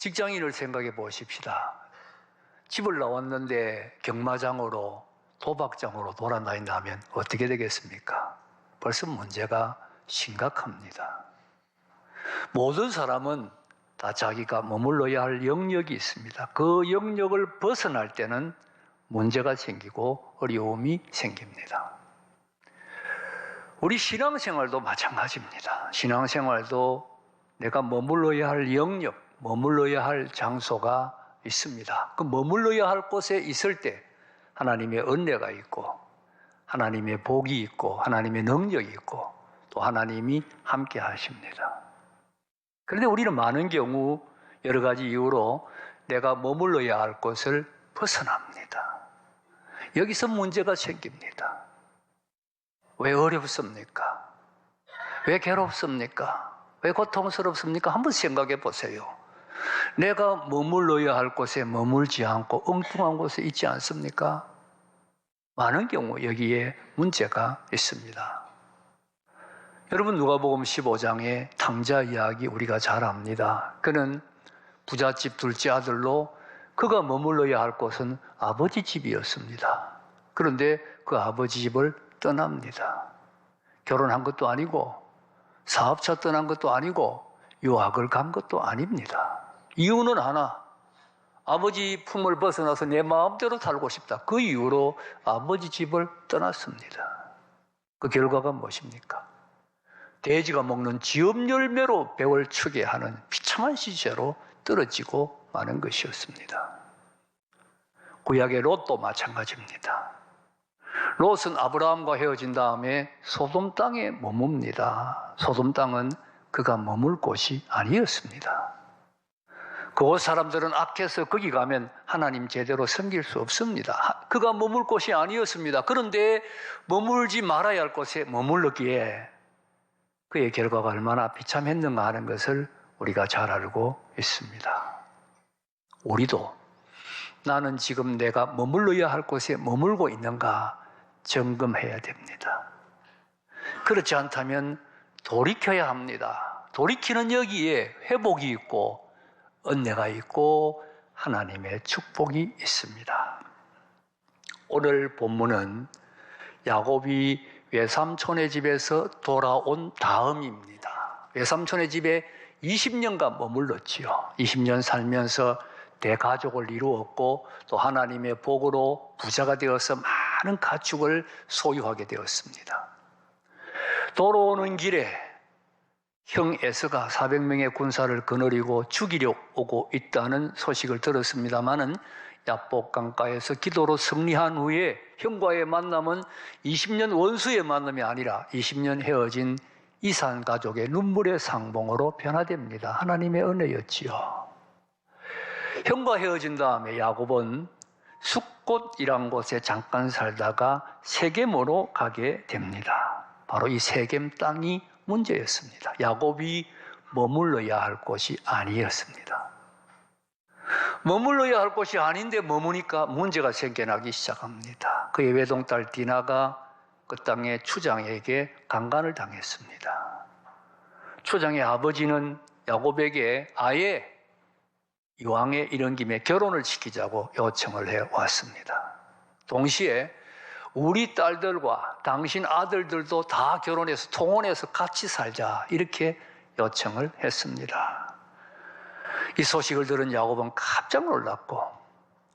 직장인을 생각해 보십시다. 집을 나왔는데 경마장으로 도박장으로 돌아다닌다면 어떻게 되겠습니까? 벌써 문제가 심각합니다. 모든 사람은 다 자기가 머물러야 할 영역이 있습니다. 그 영역을 벗어날 때는 문제가 생기고 어려움이 생깁니다. 우리 신앙생활도 마찬가지입니다. 신앙생활도 내가 머물러야 할 영역, 머물러야 할 장소가 있습니다. 그 머물러야 할 곳에 있을 때 하나님의 은혜가 있고 하나님의 복이 있고 하나님의 능력이 있고 또 하나님이 함께 하십니다. 그런데 우리는 많은 경우 여러 가지 이유로 내가 머물러야 할 곳을 벗어납니다. 여기서 문제가 생깁니다. 왜 어렵습니까? 왜 괴롭습니까? 왜 고통스럽습니까? 한번 생각해 보세요. 내가 머물러야 할 곳에 머물지 않고 엉뚱한 곳에 있지 않습니까? 많은 경우 여기에 문제가 있습니다. 여러분 누가복음 15장의 탕자 이야기 우리가 잘 압니다. 그는 부잣집 둘째 아들로 그가 머물러야 할 곳은 아버지 집이었습니다. 그런데 그 아버지 집을 떠납니다. 결혼한 것도 아니고 사업차 떠난 것도 아니고 유학을 간 것도 아닙니다. 이유는 하나, 아버지 품을 벗어나서 내 마음대로 살고 싶다. 그 이유로 아버지 집을 떠났습니다. 그 결과가 무엇입니까? 돼지가 먹는 지업 열매로 배를 추게 하는 비참한 시제로 떨어지고 마는 것이었습니다. 구약의 롯도 마찬가지입니다. 롯은 아브라함과 헤어진 다음에 소돔 땅에 머뭅니다. 소돔 땅은 그가 머물 곳이 아니었습니다. 그곳 사람들은 악해서 거기 가면 하나님 제대로 섬길 수 없습니다. 그가 머물 곳이 아니었습니다. 그런데 머물지 말아야 할 곳에 머물렀기에 그의 결과가 얼마나 비참했는가 하는 것을 우리가 잘 알고 있습니다. 우리도 나는 지금 내가 머물러야 할 곳에 머물고 있는가 점검해야 됩니다. 그렇지 않다면 돌이켜야 합니다. 돌이키는 여기에 회복이 있고 은혜가 있고 하나님의 축복이 있습니다. 오늘 본문은 야곱이 외삼촌의 집에서 돌아온 다음입니다. 외삼촌의 집에 20년간 머물렀지요. 20년 살면서 대가족을 이루었고 또 하나님의 복으로 부자가 되어서 많은 가축을 소유하게 되었습니다. 돌아오는 길에 형 에서가 400명의 군사를 거느리고 죽이려 오고 있다는 소식을 들었습니다마는 야복 강가에서 기도로 승리한 후에 형과의 만남은 20년 원수의 만남이 아니라 20년 헤어진 이산 가족의 눈물의 상봉으로 변화됩니다. 하나님의 은혜였지요. 형과 헤어진 다음에 야곱은 숫곳이란 곳에 잠깐 살다가 세겜으로 가게 됩니다. 바로 이 세겜 땅이 문제였습니다. 야곱이 머물러야 할 곳이 아니었습니다. 머물러야 할 곳이 아닌데 머무니까 문제가 생겨나기 시작합니다. 그의 외동딸 디나가 그 땅의 추장에게 강간을 당했습니다. 추장의 아버지는 야곱에게 아예 이왕에 이런 김에 결혼을 시키자고 요청을 해왔습니다. 동시에 우리 딸들과 당신 아들들도 다 결혼해서 통혼해서 같이 살자 이렇게 요청을 했습니다. 이 소식을 들은 야곱은 깜짝 놀랐고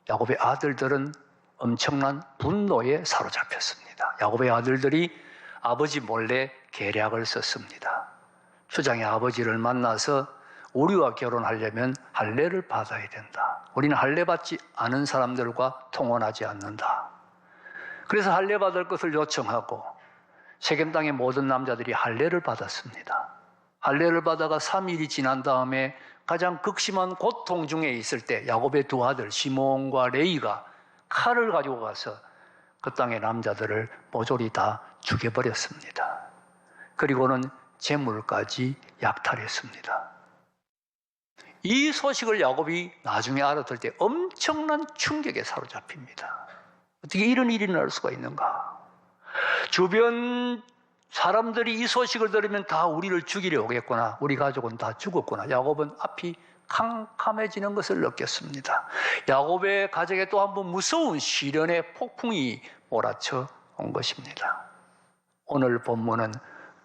야곱의 아들들은 엄청난 분노에 사로잡혔습니다. 야곱의 아들들이 아버지 몰래 계략을 썼습니다. 추장의 아버지를 만나서 우리와 결혼하려면 할례를 받아야 된다. 우리는 할례 받지 않은 사람들과 통혼하지 않는다. 그래서 할례 받을 것을 요청하고 세겜 땅의 모든 남자들이 할례를 받았습니다. 할례를 받아가 3일이 지난 다음에 가장 극심한 고통 중에 있을 때 야곱의 두 아들 시몬과 레이가 칼을 가지고 가서 그 땅의 남자들을 모조리 다 죽여버렸습니다. 그리고는 재물까지 약탈했습니다. 이 소식을 야곱이 나중에 알아들 때 엄청난 충격에 사로잡힙니다. 어떻게 이런 일이 날 수가 있는가? 주변 사람들이 이 소식을 들으면 다 우리를 죽이려 오겠구나. 우리 가족은 다 죽었구나. 야곱은 앞이 캄캄해지는 것을 느꼈습니다. 야곱의 가정에 또 한 번 무서운 시련의 폭풍이 몰아쳐 온 것입니다. 오늘 본문은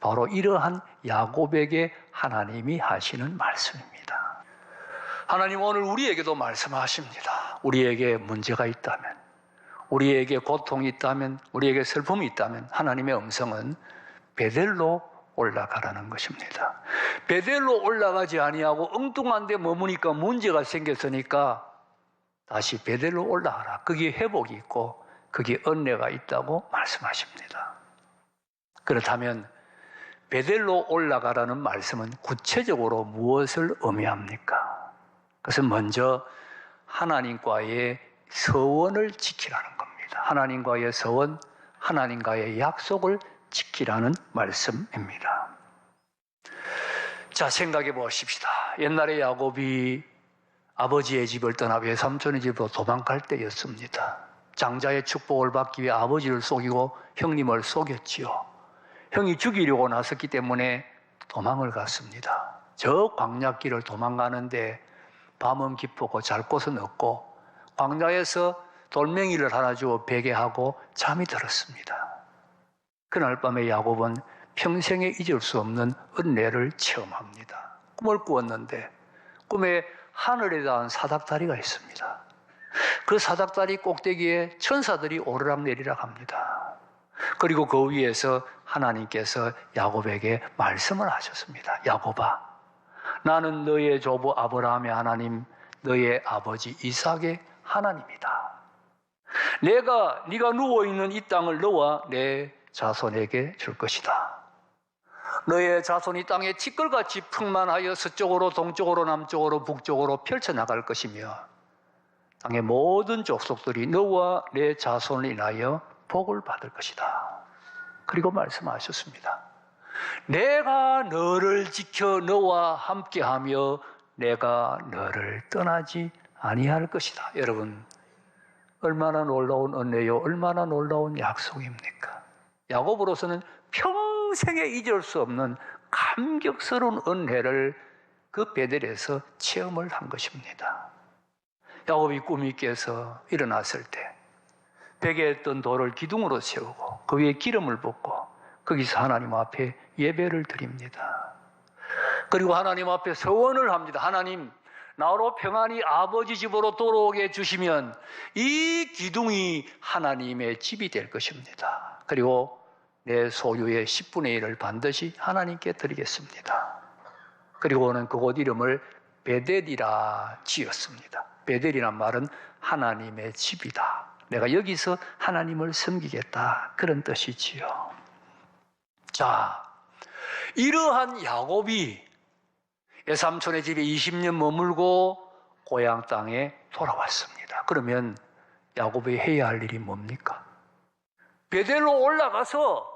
바로 이러한 야곱에게 하나님이 하시는 말씀입니다. 하나님 오늘 우리에게도 말씀하십니다. 우리에게 문제가 있다면, 우리에게 고통이 있다면, 우리에게 슬픔이 있다면 하나님의 음성은 베델로 올라가라는 것입니다. 베델로 올라가지 아니하고 엉뚱한 데 머무니까 문제가 생겼으니까 다시 베델로 올라가라. 거기에 회복이 있고 거기에 은혜가 있다고 말씀하십니다. 그렇다면 베델로 올라가라는 말씀은 구체적으로 무엇을 의미합니까? 그것은 먼저 하나님과의 서원을 지키라는 겁니다. 하나님과의 서원, 하나님과의 약속을 지키라는 말씀입니다. 자, 생각해 보십시다. 옛날에 야곱이 아버지의 집을 떠나 외삼촌의 집으로 도망갈 때였습니다. 장자의 축복을 받기 위해 아버지를 속이고 형님을 속였지요. 형이 죽이려고 나섰기 때문에 도망을 갔습니다. 저 광야길을 도망가는데 밤은 깊고 잘 곳은 없고 광야에서 돌멩이를 하나 주어 베게 하고 잠이 들었습니다. 그날 밤에 야곱은 평생에 잊을 수 없는 은혜를 체험합니다. 꿈을 꾸었는데 꿈에 하늘에 닿은 사닥다리가 있습니다. 그 사닥다리 꼭대기에 천사들이 오르락내리락 합니다. 그리고 그 위에서 하나님께서 야곱에게 말씀을 하셨습니다. 야곱아, 나는 너의 조부 아브라함의 하나님, 너의 아버지 이삭의 하나님이다. 네가 누워있는 이 땅을 너와 내 자손에게 줄 것이다. 너의 자손이 땅에 티끌같이 풍만하여 서쪽으로 동쪽으로 남쪽으로 북쪽으로 펼쳐나갈 것이며 땅의 모든 족속들이 너와 내 자손을 인하여 복을 받을 것이다. 그리고 말씀하셨습니다. 내가 너를 지켜 너와 함께하며 내가 너를 떠나지 아니할 것이다. 여러분, 얼마나 놀라운 은혜요, 얼마나 놀라운 약속입니까? 야곱으로서는 평생에 잊을 수 없는 감격스러운 은혜를 그 베델에서 체험을 한 것입니다. 야곱이 꿈이 깨서 일어났을 때 베개에 있던 돌을 기둥으로 세우고 그 위에 기름을 붓고 거기서 하나님 앞에 예배를 드립니다. 그리고 하나님 앞에 서원을 합니다. 하나님, 나로 평안히 아버지 집으로 돌아오게 해주시면 이 기둥이 하나님의 집이 될 것입니다. 그리고 내 소유의 10분의 1을 반드시 하나님께 드리겠습니다. 그리고는 그곳 이름을 베델이라 지었습니다. 베델이란 말은 하나님의 집이다. 내가 여기서 하나님을 섬기겠다. 그런 뜻이지요. 자, 이러한 야곱이 외삼촌의 집에 20년 머물고 고향 땅에 돌아왔습니다. 그러면 야곱이 해야 할 일이 뭡니까? 베델로 올라가서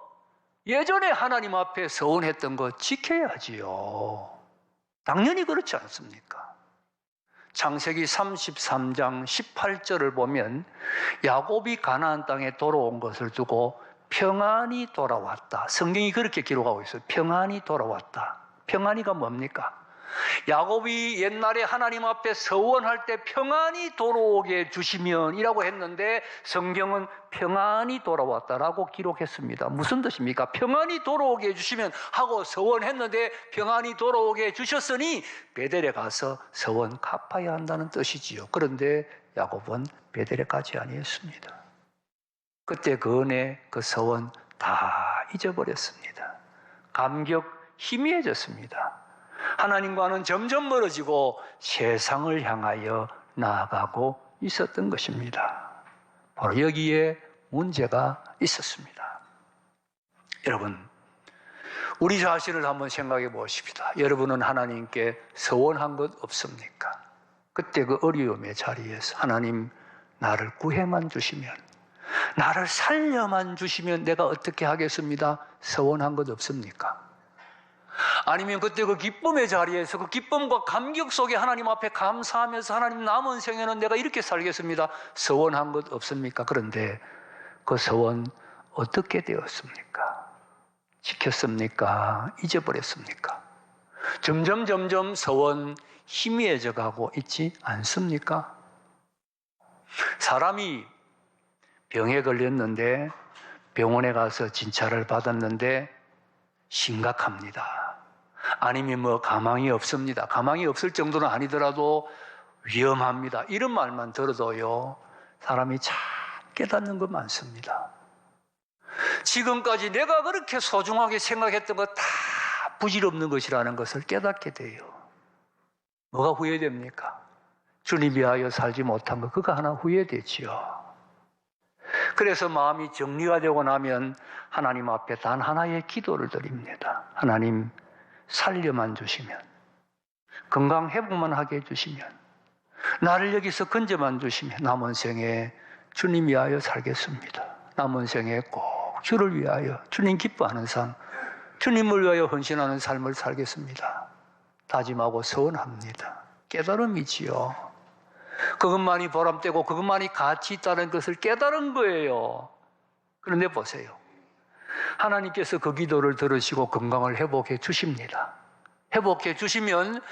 예전에 하나님 앞에 서원했던 거 지켜야지요. 당연히 그렇지 않습니까? 창세기 33장 18절을 보면 야곱이 가나안 땅에 돌아온 것을 두고 평안히 돌아왔다. 성경이 그렇게 기록하고 있어요. 평안히 돌아왔다. 평안히가 뭡니까? 야곱이 옛날에 하나님 앞에 서원할 때 평안히 돌아오게 해주시면 이라고 했는데 성경은 평안히 돌아왔다라고 기록했습니다. 무슨 뜻입니까? 평안히 돌아오게 해주시면 하고 서원했는데 평안히 돌아오게 해주셨으니 베델에 가서 서원 갚아야 한다는 뜻이지요. 그런데 야곱은 베델에 가지 아니했습니다. 그때 그 은혜, 그 서원 다 잊어버렸습니다. 감격 희미해졌습니다. 하나님과는 점점 멀어지고 세상을 향하여 나아가고 있었던 것입니다. 바로 여기에 문제가 있었습니다. 여러분, 우리 자신을 한번 생각해 보십시다. 여러분은 하나님께 서원한 것 없습니까? 그때 그 어려움의 자리에서 하나님, 나를 구해만 주시면, 나를 살려만 주시면 내가 어떻게 하겠습니다? 서원한 것 없습니까? 아니면 그때 그 기쁨의 자리에서 그 기쁨과 감격 속에 하나님 앞에 감사하면서 하나님, 남은 생애는 내가 이렇게 살겠습니다. 서원한 것 없습니까? 그런데 그 서원 어떻게 되었습니까? 지켰습니까? 잊어버렸습니까? 점점 서원 희미해져 가고 있지 않습니까? 사람이 병에 걸렸는데 병원에 가서 진찰을 받았는데 심각합니다. 아니면 가망이 없습니다. 가망이 없을 정도는 아니더라도 위험합니다. 이런 말만 들어도요, 사람이 참 깨닫는 거 많습니다. 지금까지 내가 그렇게 소중하게 생각했던 거 다 부질없는 것이라는 것을 깨닫게 돼요. 뭐가 후회됩니까? 주님 위하여 살지 못한 거, 그거 하나 후회되지요. 그래서 마음이 정리가 되고 나면 하나님 앞에 단 하나의 기도를 드립니다. 하나님, 살려만 주시면, 건강 회복만 하게 해주시면, 나를 여기서 건져만 주시면 남은 생에 주님 위하여 살겠습니다. 남은 생에 꼭 주를 위하여, 주님 기뻐하는 삶, 주님을 위하여 헌신하는 삶을 살겠습니다. 다짐하고 서원합니다. 깨달음이지요. 그것만이 보람되고 그것만이 가치 있다는 것을 깨달은 거예요. 그런데 보세요. 하나님께서 그 기도를 들으시고 건강을 회복해 주십니다. 회복해 주시면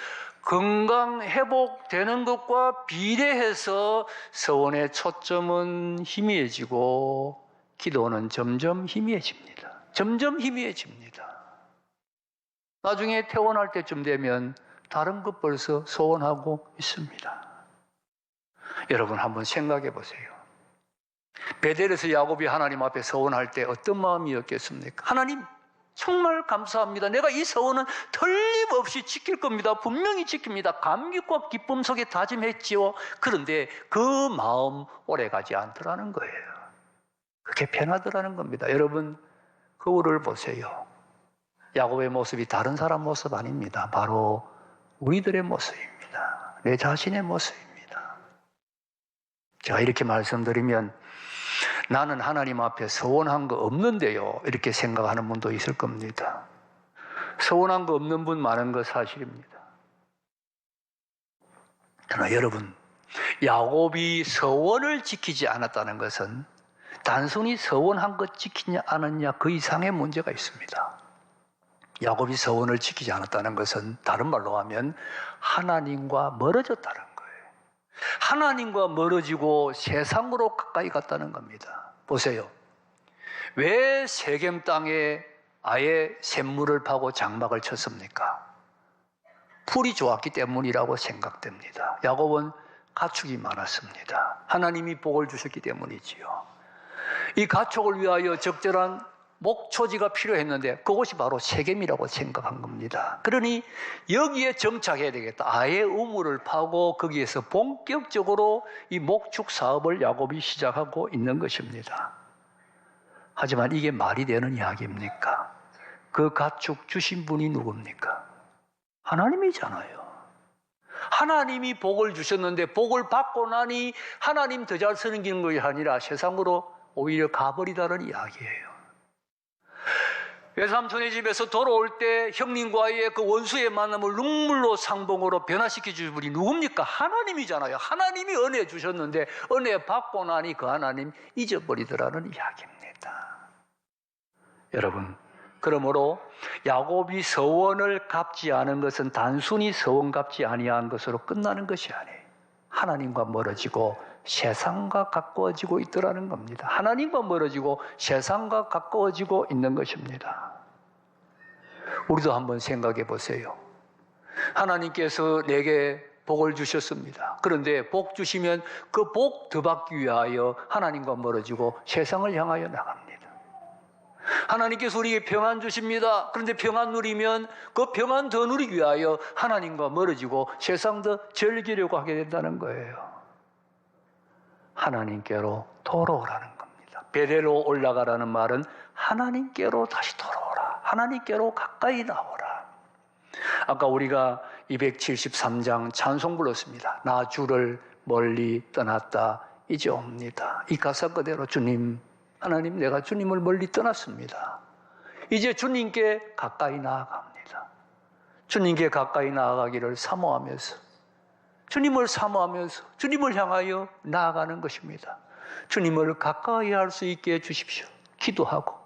건강 회복되는 것과 비례해서 서원의 초점은 희미해지고 기도는 점점 희미해집니다. 점점 희미해집니다. 나중에 퇴원할 때쯤 되면 다른 것 벌써 소원하고 있습니다. 여러분 한번 생각해 보세요. 베델에서 야곱이 하나님 앞에 서원할 때 어떤 마음이었겠습니까? 하나님, 정말 감사합니다. 내가 이 서원은 틀림없이 지킬 겁니다. 분명히 지킵니다. 감격과 기쁨 속에 다짐했지요. 그런데 그 마음 오래가지 않더라는 거예요. 그게 변하더라는 겁니다. 여러분, 거울을 보세요. 야곱의 모습이 다른 사람 모습 아닙니다. 바로 우리들의 모습입니다. 내 자신의 모습입니다. 제가 이렇게 말씀드리면 나는 하나님 앞에 서원한 거 없는데요, 이렇게 생각하는 분도 있을 겁니다. 서원한 거 없는 분 많은 거 사실입니다. 그러나 여러분, 야곱이 서원을 지키지 않았다는 것은 단순히 서원한 것 지키냐 않았냐 그 이상의 문제가 있습니다. 야곱이 서원을 지키지 않았다는 것은 다른 말로 하면 하나님과 멀어졌다는 거예요. 하나님과 멀어지고 세상으로 가까이 갔다는 겁니다. 보세요. 왜 세겜 땅에 아예 샘물을 파고 장막을 쳤습니까? 풀이 좋았기 때문이라고 생각됩니다. 야곱은 가축이 많았습니다. 하나님이 복을 주셨기 때문이지요. 이 가축을 위하여 적절한 목초지가 필요했는데 그곳이 바로 세겜이라고 생각한 겁니다. 그러니 여기에 정착해야 되겠다. 아예 우물을 파고 거기에서 본격적으로 이 목축 사업을 야곱이 시작하고 있는 것입니다. 하지만 이게 말이 되는 이야기입니까? 그 가축 주신 분이 누굽니까? 하나님이잖아요. 하나님이 복을 주셨는데 복을 받고 나니 하나님 더 잘 쓰는 것이 아니라 세상으로 오히려 가버리다는 이야기예요. 외삼촌의 집에서 돌아올 때 형님과의 그 원수의 만남을 눈물로 상봉으로 변화시켜 주신 분이 누굽니까? 하나님이잖아요. 하나님이 은혜 주셨는데 은혜 받고 나니 그 하나님 잊어버리더라는 이야기입니다. 여러분, 그러므로 야곱이 서원을 갚지 않은 것은 단순히 서원 갚지 아니한 것으로 끝나는 것이 아니에요. 하나님과 멀어지고 세상과 가까워지고 있더라는 겁니다. 하나님과 멀어지고 세상과 가까워지고 있는 것입니다. 우리도 한번 생각해 보세요. 하나님께서 내게 복을 주셨습니다. 그런데 복 주시면 그 복 더 받기 위하여 하나님과 멀어지고 세상을 향하여 나갑니다. 하나님께서 우리에게 평안 주십니다. 그런데 평안 누리면 그 평안 더 누리기 위하여 하나님과 멀어지고 세상 더 즐기려고 하게 된다는 거예요. 하나님께로 돌아오라는 겁니다. 베델로 올라가라는 말은 하나님께로 다시 돌아오라. 하나님께로 가까이 나오라. 아까 우리가 273장 찬송 불렀습니다. 나 주를 멀리 떠났다 이제 옵니다. 이 가사 그대로 주님, 하나님, 내가 주님을 멀리 떠났습니다. 이제 주님께 가까이 나아갑니다. 주님께 가까이 나아가기를 사모하면서, 주님을 사모하면서 주님을 향하여 나아가는 것입니다. 주님을 가까이 할 수 있게 해주십시오. 기도하고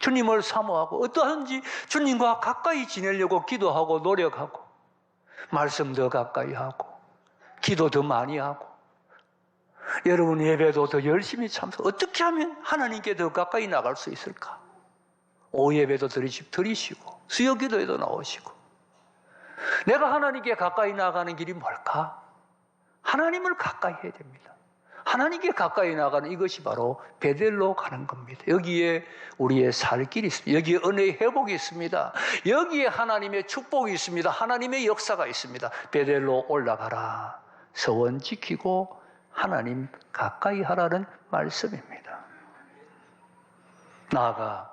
주님을 사모하고 어떠한지 주님과 가까이 지내려고 기도하고 노력하고 말씀 더 가까이 하고 기도 더 많이 하고 여러분 예배도 더 열심히 참석. 어떻게 하면 하나님께 더 가까이 나갈 수 있을까? 오후 예배도 드리시고 수요 기도에도 나오시고 내가 하나님께 가까이 나가는 길이 뭘까? 하나님을 가까이 해야 됩니다. 하나님께 가까이 나가는 이것이 바로 베델로 가는 겁니다. 여기에 우리의 살 길이 있습니다. 여기에 은혜의 회복이 있습니다. 여기에 하나님의 축복이 있습니다. 하나님의 역사가 있습니다. 베델로 올라가라. 서원 지키고 하나님 가까이 하라는 말씀입니다. 나아가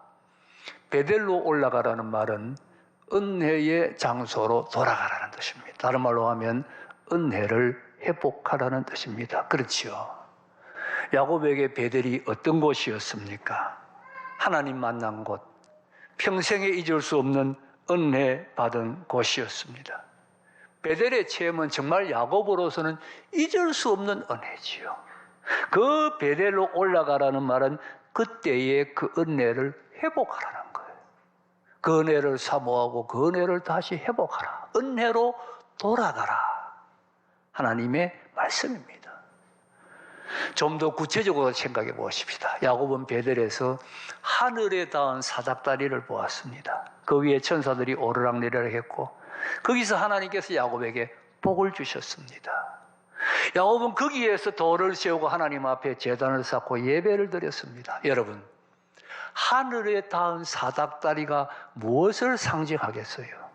베델로 올라가라는 말은 은혜의 장소로 돌아가라는 뜻입니다. 다른 말로 하면 은혜를 회복하라는 뜻입니다. 그렇지요. 야곱에게 베델이 어떤 곳이었습니까? 하나님 만난 곳, 평생에 잊을 수 없는 은혜 받은 곳이었습니다. 베델의 체험은 정말 야곱으로서는 잊을 수 없는 은혜지요. 그 베델로 올라가라는 말은 그때의 그 은혜를 회복하라는 거예요. 그 은혜를 사모하고 그 은혜를 다시 회복하라. 은혜로 돌아가라. 하나님의 말씀입니다. 좀 더 구체적으로 생각해 보십시다. 야곱은 베델에서 하늘에 닿은 사닥다리를 보았습니다. 그 위에 천사들이 오르락내리락 했고 거기서 하나님께서 야곱에게 복을 주셨습니다. 야곱은 거기에서 돌을 세우고 하나님 앞에 제단을 쌓고 예배를 드렸습니다. 여러분, 하늘에 닿은 사닥다리가 무엇을 상징하겠어요?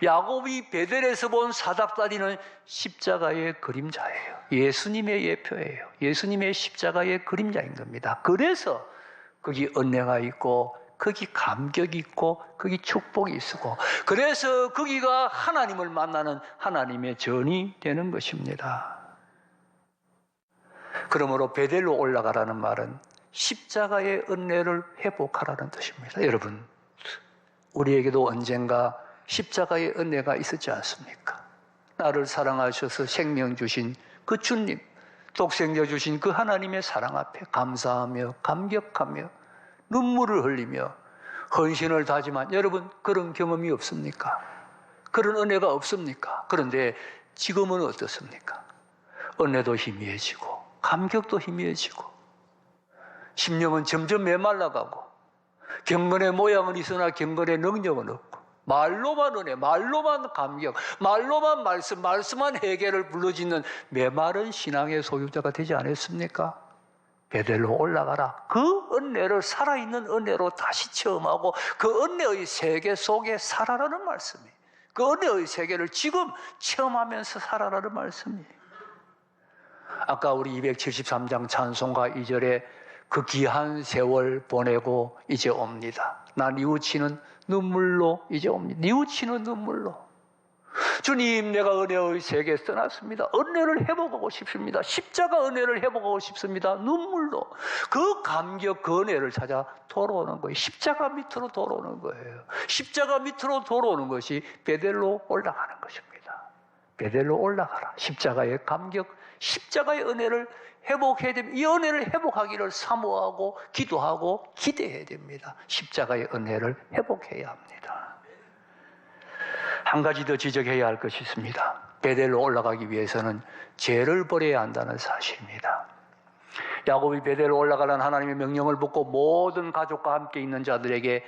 야곱이 베델에서 본 사닥다리는 십자가의 그림자예요. 예수님의 예표예요. 예수님의 십자가의 그림자인 겁니다. 그래서 거기 은혜가 있고 거기 감격이 있고 거기 축복이 있고 그래서 거기가 하나님을 만나는 하나님의 전이 되는 것입니다. 그러므로 베델로 올라가라는 말은 십자가의 은혜를 회복하라는 뜻입니다. 여러분, 우리에게도 언젠가 십자가의 은혜가 있었지 않습니까? 나를 사랑하셔서 생명 주신 그 주님, 독생자 주신 그 하나님의 사랑 앞에 감사하며 감격하며 눈물을 흘리며 헌신을 다지만 여러분 그런 경험이 없습니까? 그런 은혜가 없습니까? 그런데 지금은 어떻습니까? 은혜도 희미해지고 감격도 희미해지고 심령은 점점 메말라가고 경건의 모양은 있으나 경건의 능력은 없고 말로만 은혜, 말로만 감격, 말로만 말씀, 말씀만 해결을 불러짓는 메마른 신앙의 소유자가 되지 않았습니까? 베델로 올라가라. 그 은혜를 살아있는 은혜로 다시 체험하고 그 은혜의 세계 속에 살아라는 말씀이에요. 그 은혜의 세계를 지금 체험하면서 살아라는 말씀이에요. 아까 우리 273장 찬송가 2절에 그 귀한 세월 보내고 이제 옵니다. 나 뉘우치는 눈물로 이제 옵니다. 뉘우치는 눈물로. 주님, 내가 은혜의 세계에 떠났습니다. 은혜를 회복하고 싶습니다. 십자가 은혜를 회복하고 싶습니다. 눈물로. 그 감격, 그 은혜를 찾아 돌아오는 거예요. 십자가 밑으로 돌아오는 거예요. 십자가 밑으로 돌아오는 것이 베델로 올라가는 것입니다. 베델로 올라가라. 십자가의 감격, 십자가의 은혜를 회복해야 됩니다. 이 은혜를 회복하기를 사모하고 기도하고 기대해야 됩니다. 십자가의 은혜를 회복해야 합니다. 한 가지 더 지적해야 할 것이 있습니다. 베델로 올라가기 위해서는 죄를 버려야 한다는 사실입니다. 야곱이 베델로 올라가라는 하나님의 명령을 받고 모든 가족과 함께 있는 자들에게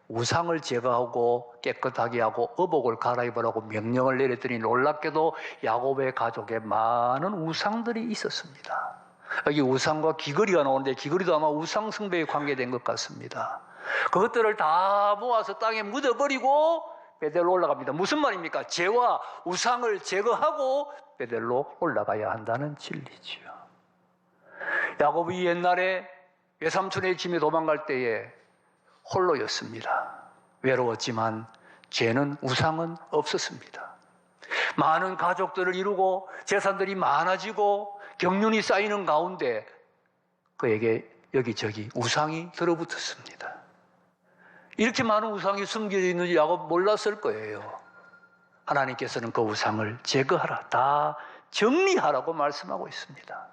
우상을 제거하고 깨끗하게 하고 의복을 갈아입으라고 명령을 내렸더니 놀랍게도 야곱의 가족에 많은 우상들이 있었습니다. 여기 우상과 귀걸이가 나오는데 귀걸이도 아마 우상 숭배에 관계된 것 같습니다. 그것들을 다 모아서 땅에 묻어버리고 베델로 올라갑니다. 무슨 말입니까? 죄와 우상을 제거하고 베델로 올라가야 한다는 진리지요. 야곱이 옛날에 외삼촌의 집에 도망갈 때에 홀로였습니다. 외로웠지만 죄는 우상은 없었습니다. 많은 가족들을 이루고 재산들이 많아지고 경륜이 쌓이는 가운데 그에게 여기저기 우상이 들어붙었습니다. 이렇게 많은 우상이 숨겨져 있는지 야곱 몰랐을 거예요. 하나님께서는 그 우상을 제거하라, 다 정리하라고 말씀하고 있습니다.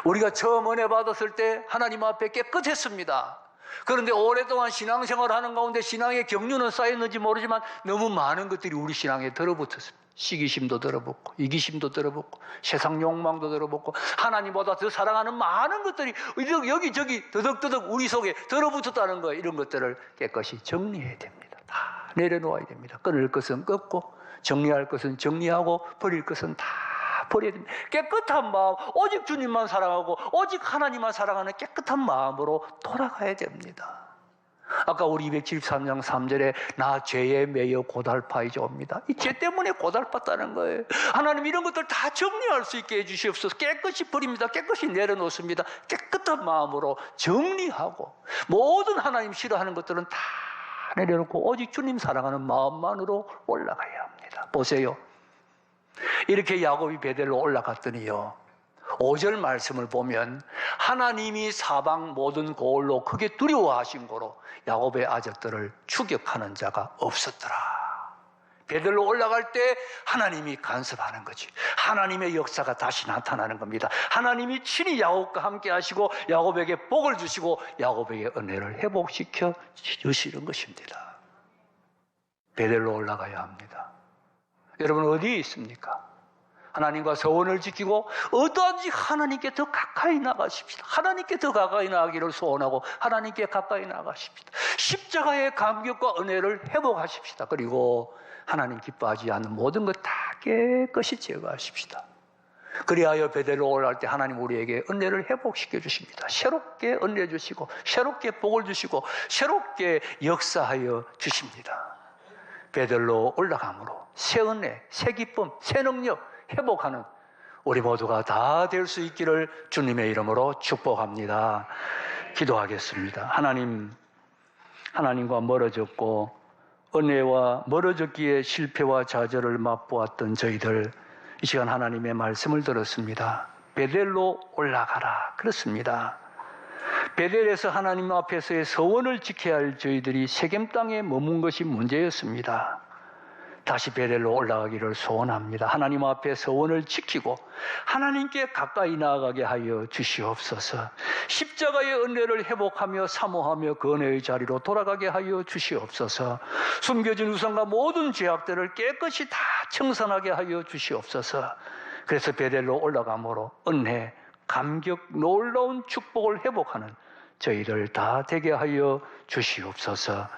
우리가 처음 은혜 받았을 때 하나님 앞에 깨끗했습니다. 그런데 오랫동안 신앙생활을 하는 가운데 신앙의 경륜은 쌓였는지 모르지만 너무 많은 것들이 우리 신앙에 들어붙었습니다. 시기심도 들어붙고 이기심도 들어붙고 세상 욕망도 들어붙고 하나님보다 더 사랑하는 많은 것들이 여기저기 더덕더덕 우리 속에 들어붙었다는 거예요. 이런 것들을 깨끗이 정리해야 됩니다. 다 내려놓아야 됩니다. 끊을 것은 끊고 정리할 것은 정리하고 버릴 것은 다 버려야 됩니다. 깨끗한 마음, 오직 주님만 사랑하고 오직 하나님만 사랑하는 깨끗한 마음으로 돌아가야 됩니다. 아까 우리 273장 3절에 나 죄에 매여 고달파이죠옵니다. 이 죄 때문에 고달팠다는 거예요. 하나님 이런 것들 다 정리할 수 있게 해주시옵소서. 깨끗이 버립니다. 깨끗이 내려놓습니다. 깨끗한 마음으로 정리하고 모든 하나님 싫어하는 것들은 다 내려놓고 오직 주님 사랑하는 마음만으로 올라가야 합니다. 보세요. 이렇게 야곱이 베델로 올라갔더니요, 5절 말씀을 보면 하나님이 사방 모든 고을로 크게 두려워하신 고로 야곱의 아적들을 추격하는 자가 없었더라. 베델로 올라갈 때 하나님이 간섭하는 거지. 하나님의 역사가 다시 나타나는 겁니다. 하나님이 친히 야곱과 함께 하시고 야곱에게 복을 주시고 야곱에게 은혜를 회복시켜 주시는 것입니다. 베델로 올라가야 합니다. 여러분 어디에 있습니까? 하나님과 서원을 지키고 어떠한지 하나님께 더 가까이 나가십시다. 하나님께 더 가까이 나가기를 소원하고 하나님께 가까이 나가십시다. 십자가의 감격과 은혜를 회복하십시다. 그리고 하나님 기뻐하지 않는 모든 것 다 깨끗이 제거하십시다. 그리하여 베델로 올라갈 때 하나님 우리에게 은혜를 회복시켜 주십니다. 새롭게 은혜 주시고 새롭게 복을 주시고 새롭게 역사하여 주십니다. 베델로 올라감으로 새 은혜, 새 기쁨, 새 능력 회복하는 우리 모두가 다 될 수 있기를 주님의 이름으로 축복합니다. 기도하겠습니다. 하나님과 멀어졌고 은혜와 멀어졌기에 실패와 좌절을 맛보았던 저희들, 이 시간 하나님의 말씀을 들었습니다. 베델로 올라가라. 그렇습니다. 베델에서 하나님 앞에서의 서원을 지켜야 할 저희들이 세겜 땅에 머문 것이 문제였습니다. 다시 베델로 올라가기를 소원합니다. 하나님 앞에 서원을 지키고 하나님께 가까이 나아가게 하여 주시옵소서. 십자가의 은혜를 회복하며 사모하며 그 은혜의 자리로 돌아가게 하여 주시옵소서. 숨겨진 우상과 모든 죄악들을 깨끗이 다 청산하게 하여 주시옵소서. 그래서 베델로 올라감으로 은혜, 감격, 놀라운 축복을 회복하는 저희들 다 되게 하여 주시옵소서.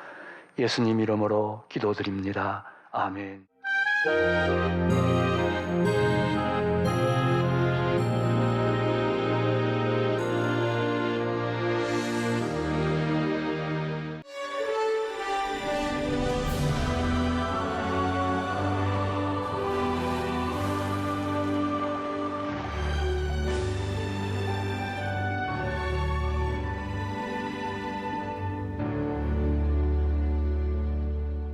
예수님 이름으로 기도드립니다. 아멘.